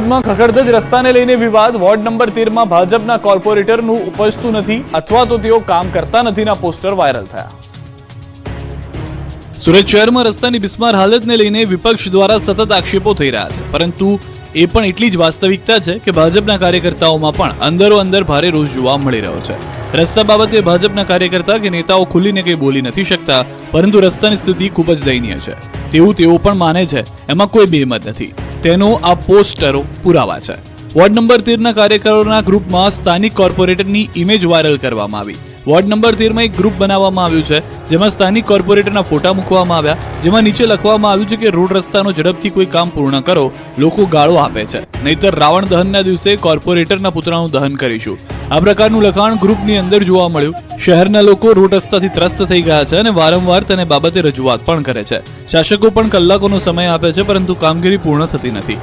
રાજકોટમાં ખખડધજ રસ્તાને લઈને વિવાદ. વોર્ડ નંબર 13 માં ભાજપના કોર્પોરેટરનું ઉપજતું નથી અથવા તો તેઓ કામ કરતા નથીના પોસ્ટર વાયરલ થયા. સુરત શહેરમાં રસ્તાની બિસ્માર હાલતને લઈને વિપક્ષ દ્વારા સતત આક્ષેપો થઈ રહ્યા છે, પરંતુ એ પણ એટલી જ વાસ્તવિકતા છે કે ભાજપના કાર્યકર્તાઓમાં પણ અંદરો અંદર ભારે રોષ જોવા મળી રહ્યો છે. રસ્તા બાબતે ભાજપના કાર્યકર્તા કે નેતાઓ ખુલીને કંઈ બોલી નથી શકતા, પરંતુ રસ્તાની સ્થિતિ ખૂબ જ દયનીય છે તેવું તેઓ પણ માને છે. એમાં કોઈ બેમત નથી. તેનો આ પોસ્ટરો પુરાવા છે. વોર્ડ નંબર 13 ના કાર્યકરોના ગ્રુપમાં સ્થાનિક કોર્પોરેટરની ઇમેજ વાયરલ કરવામાં આવી. વોર્ડ નંબર 13 માં એક ગ્રુપ બનાવવામાં આવ્યું છે, જેમાં સ્થાનિક કોર્પોરેટરના ફોટા મૂકવામાં આવ્યા, જેમાં નીચે લખવામાં આવ્યું છે કે રોડ રસ્તાનો ઝડપથી કોઈ કામ પૂર્ણ કરો, લોકો ગાળો આપે છે, નહીતર રાવણ દહનના દિવસે કોર્પોરેટરના પુતળાનું દહન કરીશું. આ પ્રકારનું લખાણ ગ્રુપની અંદર જોવા મળ્યું. શહેરના લોકો રોડ રસ્તાથી ત્રસ્ત થઈ ગયા છે અને વારંવાર તેને બાબતે રજૂઆત પણ કરે છે. શાસકો પણ કલાકોનો સમય આપે છે, પરંતુ કામગીરી પૂર્ણ થતી નથી.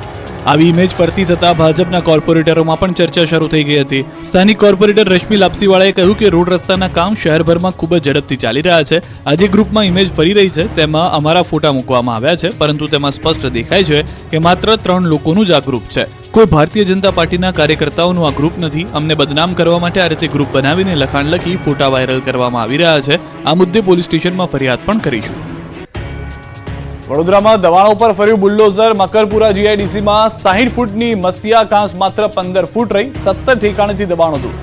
આવી ઇમેજ ફરતી થતા ભાજપના કોર્પોરેટરોમાં પણ ચર્ચા શરૂ થઈ ગઈ હતી. સ્થાનિક કોર્પોરેટર રશ્મિ લાપસીવાળાએ કહ્યું કે રોડ રસ્તાના કામ શહેરભરમાં ખૂબ જ ઝડપથી ચાલી રહ્યા છે. આજે ગ્રુપમાં ઇમેજ ફરી રહી છે, તેમાં અમારા ફોટા મૂકવામાં આવ્યા છે, પરંતુ તેમાં સ્પષ્ટ દેખાય છે કે માત્ર 3 લોકોનું જ આ ગ્રુપ છે. કોઈ ભારતીય જનતા પાર્ટીના કાર્યકર્તાઓનું આ ગ્રુપ નથી. અમને બદનામ કરવા માટે આ રીતે ગ્રુપ બનાવીને લખાણ લખી ફોટા વાયરલ કરવામાં આવી રહ્યા છે. આ મુદ્દે પોલીસ સ્ટેશનમાં ફરિયાદ પણ કરીશું. વડોદરામાં દબાણો પર ફર્યું બુલડોઝર. મકરપુરા જીઆઈડીસીમાં 60 ફૂટની મસિયા કાંસ માત્ર 15 ફૂટ રહી. 17 ઠેકાણેથી દબાણો દૂર.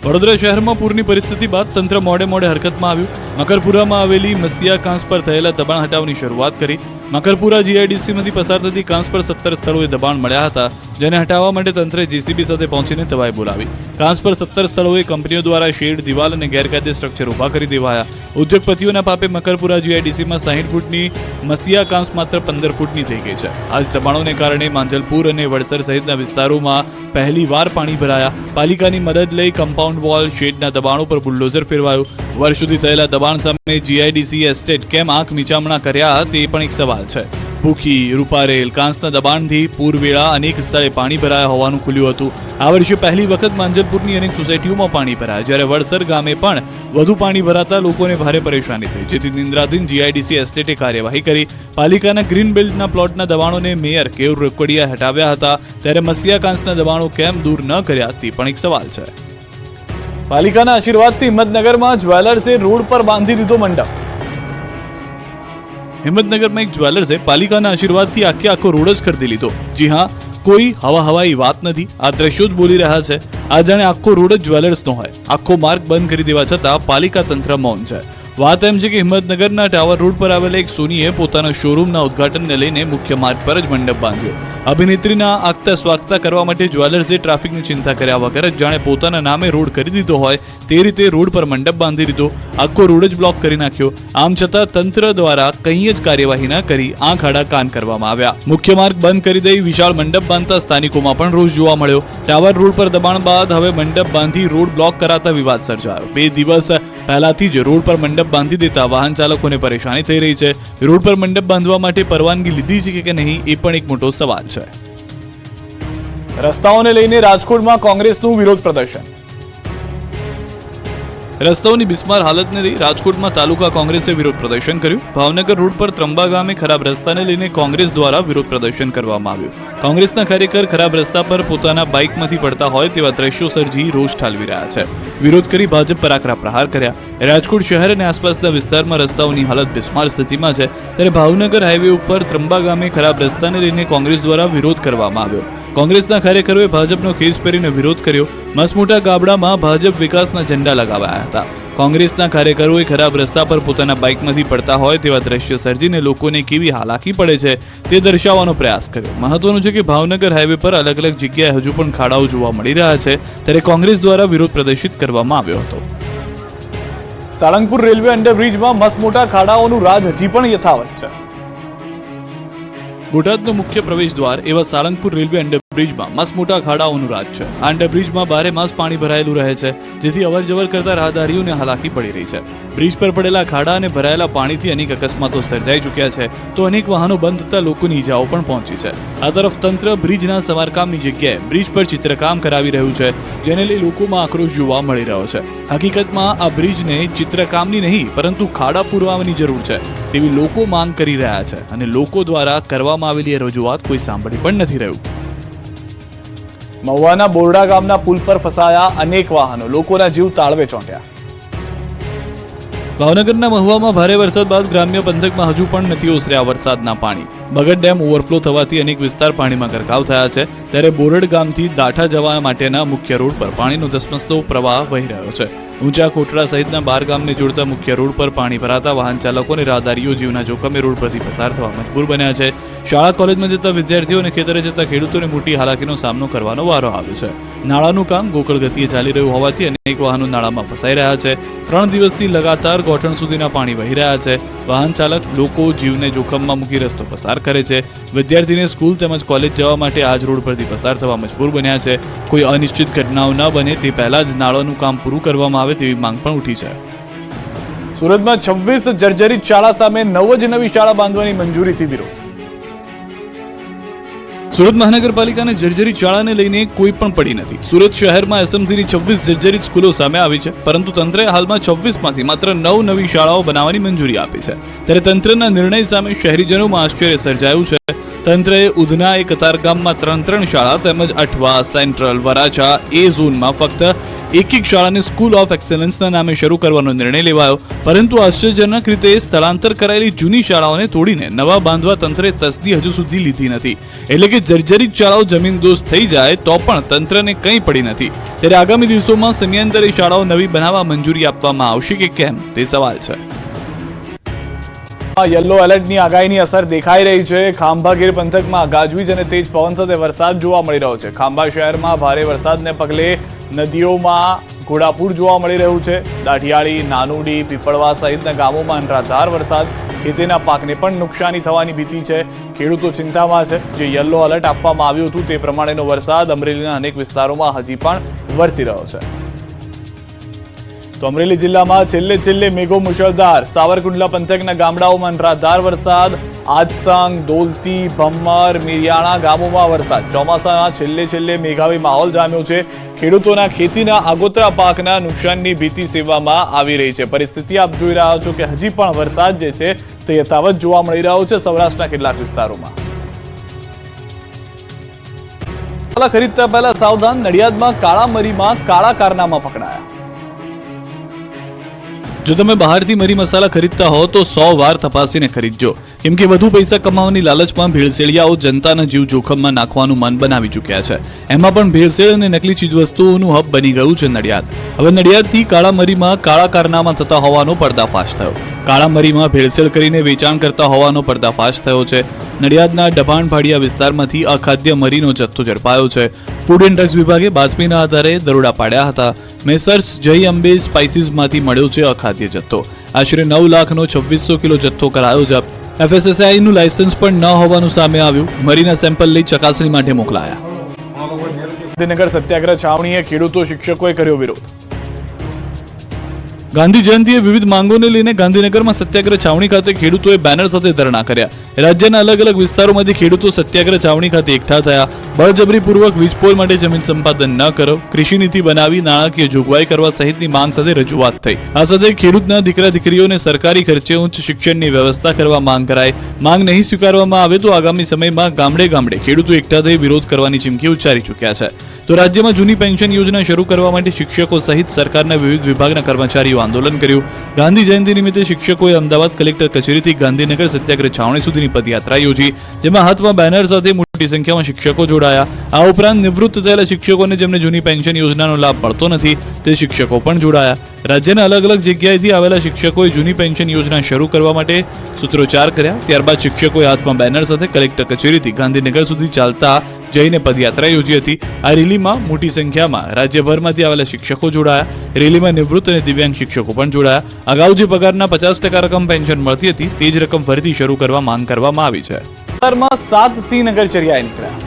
વડોદરા શહેરમાં પૂરની પરિસ્થિતિ બાદ તંત્ર મોડે હરકતમાં આવ્યું. મકરપુરામાં આવેલી મસિયા કાંસ પર થયેલા દબાણ હટાવવાની શરૂઆત કરી. મકરપુરા જીઆઈડીસીમાંથી પસાર થતી કાંસ પર 17 સ્થળોએ દબાણ મળ્યા હતા, જેને હટાવવા માટે તંત્રે જેસીબી સાથે પહોંચીને તવાઈ બોલાવી. કાંસ પર 17 સ્થળોએ કંપનીઓ દ્વારા શેડ, દિવાલ અને ગેરકાયદે સ્ટ્રક્ચર ઉભા કરી દેવાયા. ઉદ્યોગપતિઓના પાપે મકરપુરા જીઆઈડીસીમાં 60 ફૂટની મસિયા કાંસ માત્ર 15 ફૂટની થઈ ગઈ છે. આ જ દબાણોને કારણે માંજલપુર અને વડસર સહિતના વિસ્તારોમાં પહેલીવાર પાણી ભરાયા. પાલિકાની મદદ લઈ કમ્પાઉન્ડ વોલ, શેડના દબાણો પર બુલડોઝર ફેરવાયું. વર્ષ સુધી થયેલા દબાણ સામે જીઆઈડીસી એસ્ટેટ કેમ આંખ મીચામણા કર્યા તે પણ એક સવાલ છે. ભૂખી, રૂપારેલ, કાંસના દબાણથી પૂરવેળા અનેક સ્થળે પાણી ભરાયા હોવાનું ખુલ્યું હતું. આ વર્ષે પહેલી વખત માંજલપુરની અનેક સોસાયટીઓમાં પાણી ભરાયા, જ્યારે વડસર ગામે પણ વધુ પાણી ભરાતા લોકોને ભારે પરેશાની થઈ, જેથી નિંદ્રાધીન જીઆઈડીસી એસ્ટેટે કાર્યવાહી કરી. પાલિકાના ગ્રીન બેલ્ટના પ્લોટના દબાણોને મેયર કેયુર રોકડિયા હટાવ્યા હતા, ત્યારે મસિયા કાંસના દબાણો કેમ દૂર ન કર્યા તે પણ એક સવાલ છે. પાલિકાના આશીર્વાદથી હિંમતનગરમાં જ્વેલર્સે રોડ પર બાંધી દીધો મંડપ. હિંમતનગરમાં એક જ્વેલર્સે પાલિકાના આશીર્વાદથી આખો રોડ જ ખરીદી લીધો. જી હા, કોઈ હવાઈ વાત નથી. આ દ્રશ્યો જ બોલી રહ્યા છે. આ જાણે આખો રોડ જ જ્વેલર્સનો હોય. આખો માર્ગ બંધ કરી દેવા છતાં પાલિકા તંત્ર મૌન છે. વાત એમ છે કે હિંમતનગરના ટાવર રોડ પર આવેલા એક સોનીએ પોતાના શોરૂમના ઉદ્ઘાટનને લઈને મુખ્ય માર્ગ પર જ મંડપ બાંધ્યો. અભિનેત્રીના આગતા સ્વાગતા કરવા માટે જ્વેલર્સે ટ્રાફિકની ચિંતા કર્યા વગર જ જાણે પોતાના નામે રોડ કરી દીધો હોય તે રીતે રોડ પર મંડપ બાંધી દીધો. આખો રોડ જ બ્લોક કરી નાખ્યો. આમ છતાં તંત્ર દ્વારા કંઈ જ કાર્યવાહી ન કરી આંખ આડા કાન કરવામાં આવ્યા. મુખ્ય માર્ગ બંધ કરી દઈ વિશાળ મંડપ બાંધતા સ્થાનિકોમાં પણ રોષ જોવા મળ્યો. ટાવર રોડ પર દબાણ બાદ હવે મંડપ બાંધી રોડ બ્લોક કરાતા વિવાદ સર્જાયો. 2 દિવસ પહેલાથી જ રોડ પર મંડપ બાંધી દેતા વાહન ચાલકોને પરેશાની થઈ રહી છે. રોડ પર મંડપ બાંધવા માટે પરવાનગી લીધી છે કે નહીં એ પણ એક મોટો સવાલ છે. રસ્તાઓને લઈને રાજકોટમાં કોંગ્રેસનું વિરોધ પ્રદર્શન. રસ્તાઓની બિસ્માર હાલતને લઈ રાજકોટમાં તાલુકા કોંગ્રેસે વિરોધ પ્રદર્શન કર્યું. ભાવનગર રોડ પર ત્રંબા ગામે ખરાબ રસ્તાને લઈને કોંગ્રેસ દ્વારા વિરોધ પ્રદર્શન કરવામાં આવ્યું. કોંગ્રેસના કાર્યકર ખરાબ રસ્તા પર પોતાના બાઇકમાંથી પડતા હોય તેવા દ્રશ્યો સર્જી રોષ ઠાલવી રહ્યા છે. વિરોધ કરી ભાજપ પર આકરા પ્રહાર કર્યા. રાજકોટ શહેર અને આસપાસના વિસ્તારમાં રસ્તાઓની હાલત બિસ્માર સ્થિતિમાં છે, ત્યારે ભાવનગર હાઈવે ઉપર ત્રંબા ગામે ખરાબ રસ્તાને લઈને કોંગ્રેસ દ્વારા વિરોધ કરવામાં આવ્યો. કોંગ્રેસના કાર્યકરોએ ભાજપનો ખેસ પહેરીને વિરોધ કર્યો. મસમોટા ગાબડામાં ભાજપ વિકાસના ઝંડા લગાવ્યા હતા. કોંગ્રેસના કાર્યકરોએ ખરાબ રસ્તા પર પોતાના બાઇકમાંથી પડતા હોય તેવા દ્રશ્ય સર્જીને લોકોને કેવી હાલાકી પડે છે તે દર્શાવવાનો પ્રયાસ કર્યો. મહત્વનું છે કે ભાવનગર હાઈવે પર અલગ અલગ જગ્યાએ હજુ પણ ખાડાઓ જોવા મળી રહ્યા છે, ત્યારે કોંગ્રેસ દ્વારા વિરોધ પ્રદર્શિત કરવામાં આવ્યો હતો. સાળંગપુર રેલવે અંડરબ્રિજમાં મસમોટા ખાડાઓનું રાજ હજી પણ યથાવત છે. બોટાદનો મુખ્ય પ્રવેશ દ્વાર એવા સાળંગપુર રેલવે અંડર બ્રિજમાં મસમોટા ખાડાઓનું રાજ છે. આ અંડરબ્રિજમાં બારે માસ પાણી ભરાયેલું રહે છે, જેથી અવરજવર કરતા રાહદારીઓને હાલાકી પડી રહી છે. બ્રિજ પર પડેલા ખાડા અને ભરાયેલા પાણીથી અનેક અકસ્માતો સર્જાઈ ચૂક્યા છે, તો અનેક વાહનો બંધ થતા લોકોની ઈજાઓ પણ પહોંચી છે. આ તરફ તંત્ર બ્રિજના સમારકામની જગ્યાએ બ્રિજ પર ચિત્રકામ કરાવી રહ્યું છે, જેને લઈ લોકોમાં આક્રોશ જોવા મળી રહ્યો છે. હકીકતમાં આ બ્રિજને ચિત્રકામની નહીં પરંતુ ખાડા પૂરવાની જરૂર છે તેવી લોકો માંગ કરી રહ્યા છે, અને લોકો દ્વારા કરવામાં આવેલી રજૂઆત કોઈ સાંભળી પણ નથી રહ્યું. મહુવાના બોરડા ગામના પુલ પર ફસાયા અનેક વાહનો, લોકોના જીવ તાળવે ચોંટ્યા. ભાવનગરના મહુવામાં ભારે વરસાદ બાદ ગ્રામ્ય પંથકમાં હજુ પણ નથી ઓસર્યા વરસાદના પાણી. બગડ ડેમ ઓવરફ્લો થવાથી અનેક વિસ્તાર પાણીમાં ગરકાવ થયા છે, ત્યારે બોરડ ગામથી દાઠા જવા માટેના મુખ્ય રોડ પર પાણીનો ધસમસતો પ્રવાહ વહી રહ્યો છે. ઊંચા કોટડા સહિતના 12 ગામને જોડતા મુખ્ય રોડ પર પાણી ભરાતા વાહન ચાલકો અને રાહદારીઓ જીવના જોખમે રોડ પરથી પસાર થવા મજબૂર બન્યા છે. શાળા કોલેજમાં જતા વિદ્યાર્થીઓ અને ખેતરે જતા ખેડૂતોને મોટી હાલાકીનો સામનો કરવાનો વારો આવ્યો છે. નાળાનું કામ ગોકળ ગતિએ ચાલી રહ્યું હોવાથી અનેક વાહનો નાળામાં ફસાઈ રહ્યા છે. 3 દિવસથી લગાતાર ગોઠણ સુધીના પાણી વહી રહ્યા છે. વાહન ચાલક લોકો જીવને જોખમમાં મૂકી રસ્તો પસાર કરે છે. વિદ્યાર્થીને સ્કૂલ તેમજ કોલેજ જવા માટે આ જ રોડ પરથી પસાર થવા મજબૂર બન્યા છે. કોઈ અનિશ્ચિત ઘટનાઓ ન બને તે પહેલા જ નાળાનું કામ પૂરું કરવામાં આવે તેવી માંગ પણ ઉઠી છે. સુરતમાં 26 જર્જરિત શાળા સામે નવી શાળા બાંધવાની મંજૂરીથી વિરોધ. સુરત મહાનગરપાલિકાને જર્જરિત શાળાને લઈને કોઈ પણ પડી નથી. સુરત શહેરમાં એસએમસીની 26 જર્જરિત સ્કૂલો સામે આવી છે, પરંતુ તંત્રએ હાલમાં 26માંથી માત્ર 9 નવી શાળાઓ બનાવવાની મંજૂરી આપી છે. ત્યારે તંત્રના નિર્ણય સામે શહેરીજનોમાં આશ્ચર્ય સર્જાયું છે. તંત્રએ ઉધના એ કતારગામમાં 3 શાળા તેમજ અઠવા, સેન્ટ્રલ, વરાછા એ ઝોનમાં ફક્ત એક શાળાને સ્કૂલ ઓફ એક્સેલન્સના નામે શરૂ કરવાનો નિર્ણય લેવાયો, પરંતુ આશ્ચર્યજનક રીતે સ્થળાંતર કરાયેલી જૂની શાળાઓને તોડીને નવા બાંધવા તંત્રે તસ્દી હજુ સુધી લીધી નથી. એટલે કે જર્જરિત શાળાઓ જમીનદોસ્ત થઈ જાય તો પણ તંત્રને કંઈ પડી નથી. ત્યારે આગામી દિવસોમાં સમયાંતરે શાળાઓ નવી બનાવવા મંજૂરી આપવામાં આવશે કે કેમ તે સવાલ છે. યલો એલર્ટની આગાહીની અસર દેખાઈ રહી છે. ખાંભા ગીર પંથકમાં ગાજવીજ અને તેજ પવન સાથે વરસાદ જોવા મળી રહ્યો છે. ખાંભા શહેરમાં ભારે વરસાદને પગલે નદીઓમાં ઘોડાપૂર જોવા મળી રહ્યું છે. દાઢિયાળી, નાનુડી, પીપળવા સહિતના ગામોમાં અનરાધાર વરસાદ. ખેતીના પાકને પણ નુકસાની થવાની ભીતિ છે. ખેડૂતો ચિંતામાં છે. જે યલો એલર્ટ આપવામાં આવ્યું હતું તે પ્રમાણેનો વરસાદ અમરેલીના અનેક વિસ્તારોમાં હજી પણ વરસી રહ્યો છે. તો અમરેલી જિલ્લામાં છેલ્લે મેઘો મુશળધાર. સાવરકુંડલા પંથકના ગામડાઓમાં અનરાધાર વરસાદ. આદસંગ, દોલતી, ભમ્મર, મિરિયાણા ગામોમાં વરસાદ. ચોમાસાના છેલ્લે મેઘાવી માહોલ જામ્યો છે. ખેડૂતોના ખેતીના આગોતરા પાકના નુકસાનની ભીતિ સેવવામાં આવી રહી છે. પરિસ્થિતિ આપ જોઈ રહ્યા છો કે હજી પણ વરસાદ જે છે તે યથાવત જોવા મળી રહ્યો છે સૌરાષ્ટ્રના કેટલાક વિસ્તારોમાં. ખરીદતા પહેલા સાવધાન. નડિયાદમાં કાળા મરીમાં કાળા કારનામા પકડાયા. જો તમે બહારથી મરી મસાલા ખરીદતા હો તો 100 વાર તપાસીને ખરીદજો, કેમ કે વધુ પૈસા કમાવાની લાલચમાં ભેળસેળિયાઓ જનતાના જીવ જોખમમાં નાખવાનું મન બનાવી ચૂક્યા છે. એમાં પણ ભેળસેળ અને નકલી ચીજવસ્તુઓનું હબ બની ગયું છે નડિયાદ. હવે નડિયાદથી કાળા મરીમાં કાળા કારનામા થતા હોવાનો પર્દાફાશ થયો. કાળા મરીમાં ભેળસેળ કરીને વેચાણ કરતા હોવાનો પર્દાફાશ થયો છે. નડિયાદના ડભાણભાડિયા વિસ્તારમાંથી અખાદ્ય મરીનો જથ્થો ઝડપાયો છે. ફૂડ એન્ડ ડ્રગ્સ વિભાગે બાતમીના આધારે દરોડા પાડ્યા હતા. મેસર્સ જય અંબે સ્પાઇસીસમાંથી મળ્યો છે અખાદ્ય જથ્થો. આશરે 9 લાખનો 2600 કિલો જથ્થો કરાયો જપ્ત. FSSAIનું લાયસન્સ પણ ન હોવાનું સામે આવ્યું. મરીના સેમ્પલ લઈ ચકાસણી માટે મોકલાયા. ગાંધીનગર સત્યાગ્રહ છાવણીએ ખેડૂતો શિક્ષકોએ કર્યો વિરોધ. ગાંધી જયંતિએ વિવિધ માંગોને લઈને ગાંધીનગરમાં સત્યાગ્રહ છાવણી ખાતે ખેડૂતોએ બેનર સાથે ધરણા કર્યા. રાજ્યના અલગ અલગ વિસ્તારોમાંથી ખેડૂતો સત્યાગ્રહ છાવણી ખાતે એકઠા થયા. બળજબરીપૂર્વક વીજપોલ માટે જમીન સંપાદન ન કરો, કૃષિ નીતિ બનાવી નાણાકીય જોગવાઈ કરવા સહિતની માંગ સાથે રજૂઆત થઈ. આ સાથે ખેડૂતના દીકરા દીકરીઓને સરકારી ખર્ચે ઉચ્ચ શિક્ષણની વ્યવસ્થા કરવા માંગ કરાઈ. માંગ નહીં સ્વીકારવામાં આવે તો આગામી સમયમાં ગામડે ગામડે ખેડૂતો એકઠા થઈ વિરોધ કરવાની ચીમકી ઉચ્ચારી ચૂક્યા છે. તો રાજ્યમાં જૂની પેન્શન યોજના શરૂ કરવા માટે શિક્ષકો સહિત સરકારના વિવિધ વિભાગના કર્મચારીઓ આંદોલન કર્યું. ગાંધી જયંતિ નિમિત્તે શિક્ષકોએ અમદાવાદ કલેક્ટર કચેરીથી ગાંધીનગર સત્યાગ્રહ છાવણી સુધીની પદયાત્રા યોજી, જેમાં હાથમાં બેનર સાથે મોટી સંખ્યામાં શિક્ષકો જોડાયા. આ ઉપરાંત નિવૃત્ત થયેલા શિક્ષકોને જેમને જૂની પેન્શન યોજનાનો લાભ મળતો નથી તે શિક્ષકો પણ જોડાયા. રાજ્યના અલગ અલગ જગ્યાએથી આવેલા શિક્ષકોએ જૂની પેન્શન યોજના શરૂ કરવા માટે સૂત્રોચ્ચાર કર્યા. ત્યારબાદ શિક્ષકોએ હાથમાં બેનર સાથે કલેક્ટર કચેરીથી ગાંધીનગર સુધી ચાલતા જઈને પદયાત્રા યોજી હતી. આ રેલીમાં મોટી સંખ્યામાં રાજ્યભરમાંથી આવેલા શિક્ષકો જોડાયા. રેલીમાં નિવૃત્ત અને દિવ્યાંગ શિક્ષકો પણ જોડાયા. અગાઉ જે પગારના 50% રકમ પેન્શન મળતી હતી તે જ રકમ ફરીથી શરૂ કરવા માંગ કરવામાં આવી છે. 7 સિંહ નગરચર્યાએ નીકળ્યા.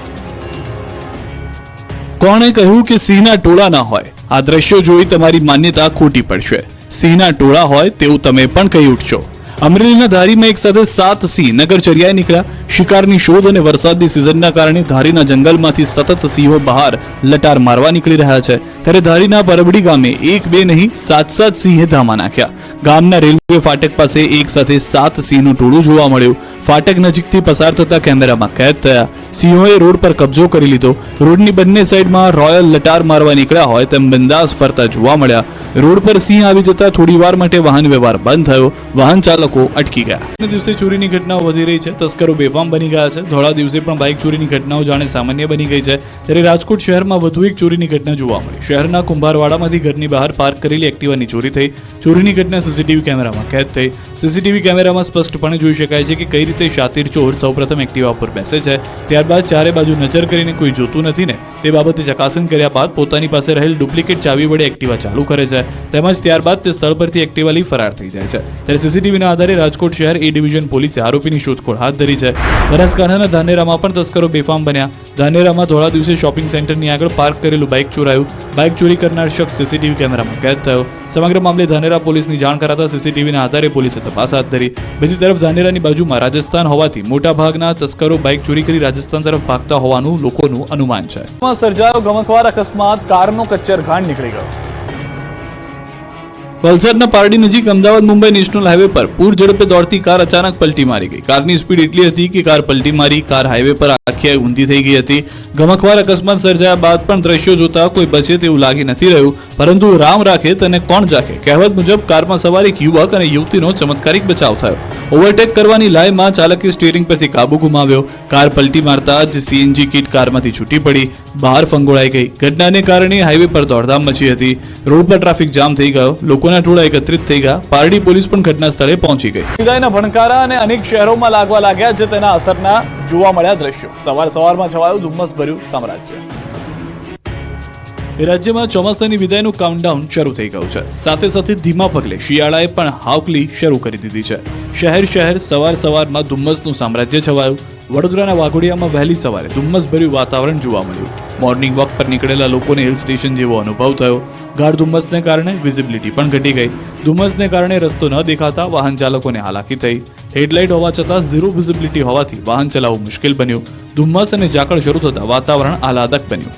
કોણે કહ્યું કે સિંહના ટોળા ના હોય? આ દ્રશ્યો જોઈ તમારી માન્યતા ખોટી પડશે. સિંહના ટોળા હોય તેવું તમે પણ કહી ઉઠશો. અમરેલીના ધારીમાં એક સાથે 7 સિંહ નગરચર્યાએ નીકળ્યા. શિકારની શોધ અને વરસાદની સિઝનના કારણે ધારીના જંગલમાંથી સતત સિંહો બહાર લટાર મારવા નીકળી રહ્યા છે. ત્યારે ધારીના પરબડી ગામે 1-2 નહીં 7 સિંહે ધામા નાખ્યા. ગામના રેલવે ફાટક પાસે એક સાથે 7 સિંહનું ટોળું જોવા મળ્યું. ફાટક નજીકથી પસાર થતા કેમેરામાં કેદ થયા. સિંહોએ રોડ પર કબજો કરી લીધો. રોડની બંને સાઈડમાં રોયલ લટાર મારવા નીકળ્યા હોય તેમ બિંદાસ ફરતા જોવા મળ્યા. રોડ પર સિંહ આવી જતા થોડીવાર માટે વાહન વ્યવહાર બંધ થયો. વાહન ચાલકો અટકી ગયા. દિવસે ચોરીની ઘટનાઓ વધી રહી છે. તસ્કરો બેફામ બની ગયા છે. ધોળા દિવસે પણ બાઇક ચોરીની ઘટનાઓ જાણે સામાન્ય બની ગઈ છે. ત્યારે રાજકોટ શહેરમાં વધુ એક ચોરીની ઘટના જોવા મળી. શહેરના કુંભારવાડામાંથી ઘરની બહાર પાર્ક કરેલી એક્ટિવાની ચોરી થઈ. ચોરીની ઘટના સીસીટીવી કેમેરામાં કેદ થઈ. સીસીટીવી કેમેરામાં સ્પષ્ટપણે જોઈ શકાય છે કે કઈ રીતે શાતીર ચોર સૌપ્રથમ એક્ટિવા પર બેસે છે. ત્યારબાદ ચારે બાજુ નજર કરીને કોઈ જોતું નથી ને તે બાબતે ચકાસણી કર્યા બાદ પોતાની પાસે રહેલ ડુપ્લિકેટ ચાવી વડે એક્ટિવા ચાલુ કરે છે. તેમજ ત્યારબાદ તે સ્થળ પરથી એક્ટિવા લઈ ફરાર થઈ જાય છે. ત્યારે સીસીટીવીના આધારે રાજકોટ શહેર એ ડિવિઝન પોલીસે આરોપીની શોધખોળ હાથ ધરી છે. બનાસકાંઠાના ધાનેરામાં પણ તસ્કરો બેફામ બન્યા. ધાનેરામાં ધોળા દિવસે શોપિંગ સેન્ટરની આગળ પાર્ક કરેલું બાઇક ચોરાયું. બાઇક ચોરી કરનાર શખ્સ સીસીટીવી કેમેરામાં કેદ થયો. સમગ્ર મામલે ધાનેરા પોલીસની જાણ કરાતા સીસીટીવીના આધારે પોલીસે તપાસ હાથ ધરી. બીજી તરફ ધાનેરાની બાજુમાં રાજસ્થાન હોવાથી મોટાભાગના તસ્કરો બાઇક ચોરી કરી રાજસ્થાન તરફ ભાગતા હોવાનું લોકોનું અનુમાન છે. સર્જાયો ગમખ્વાર અકસ્માત, કારનો કચ્ચરઘાણ નીકળી ગયો. વલસાડના પારડી નજીક અમદાવાદ મુંબઈ નેશનલ હાઈવે પર પૂર ઝડપે દોડતી કાર અચાનક પલટી મારી ગઈ. કારની સ્પીડ એટલી હતી કે કાર પલટી મારી કાર હાઈવે પર આખી ઊંધી થઈ ગઈ હતી. ગમખ્વાર અકસ્માત સર્જાયા બાદ પણ દ્રશ્યો જોતા કોઈ બચે તેવું લાગી નથી રહ્યું. પરંતુ રામ રાખે તેને કોણ જાખે કહેવત મુજબ કારમાં સવાર એક યુવક અને યુવતીનો ચમત્કારિક બચાવ થયો. ઓવરટેક કરવાની લાયમાં ચાલકે સ્ટીયરિંગ પરથી કાબુ ગુમાવ્યો. કાર પલટી મારતા જ સીએનજી કિટ કારમાંથી છૂટી પડી બહાર ફંગોળાઈ ગઈ. ઘટનાને કારણે હાઈવે પર દોડધામ મચી હતી. રોડ પર ટ્રાફિક જામ થઈ ગયો. લોકોના ટોળા એકત્રિત થઈ ગયા. પારડી પોલીસ પણ ઘટના સ્થળે પહોંચી ગઈ. વિદાયના ભણકારા અને અનેક શહેરોમાં લાગવા લાગ્યા છે તેના અસરના જોવા મળ્યા દ્રશ્યો. સવારમાં છવાયું ધુમ્મસ ભર્યું સામ્રાજ્ય. રાજ્યમાં ચોમાસાની વિદાયનું કાઉન્ટડાઉન શરૂ થઈ ગયું છે. સાથે સાથે ધીમા પગલે શિયાળાએ પણ હાવકલી શરૂ કરી દીધી છે. શહેર સવારમાં ધુમ્મસનું સામ્રાજ્ય છવાયું. વડોદરાના વાઘોડિયામાં વહેલી સવારે ધુમ્મસભર્યું વાતાવરણ જોવા મળ્યું. મોર્નિંગ વોક પર નીકળેલા લોકોને હિલ સ્ટેશન જેવો અનુભવ થયો. ગાઢ ધુમ્મસને કારણે વિઝિબિલિટી પણ ઘટી ગઈ. ધુમ્મસને કારણે રસ્તો ન દેખાતા વાહન ચાલકોને હાલાકી થઈ. હેડલાઇટ હોવા છતાં ઝીરો વિઝિબિલિટી હોવાથી વાહન ચલાવવું મુશ્કેલ બન્યું. ધુમ્મસ અને ઝાકળ શરૂ થતા વાતાવરણ આહલાદક બન્યું.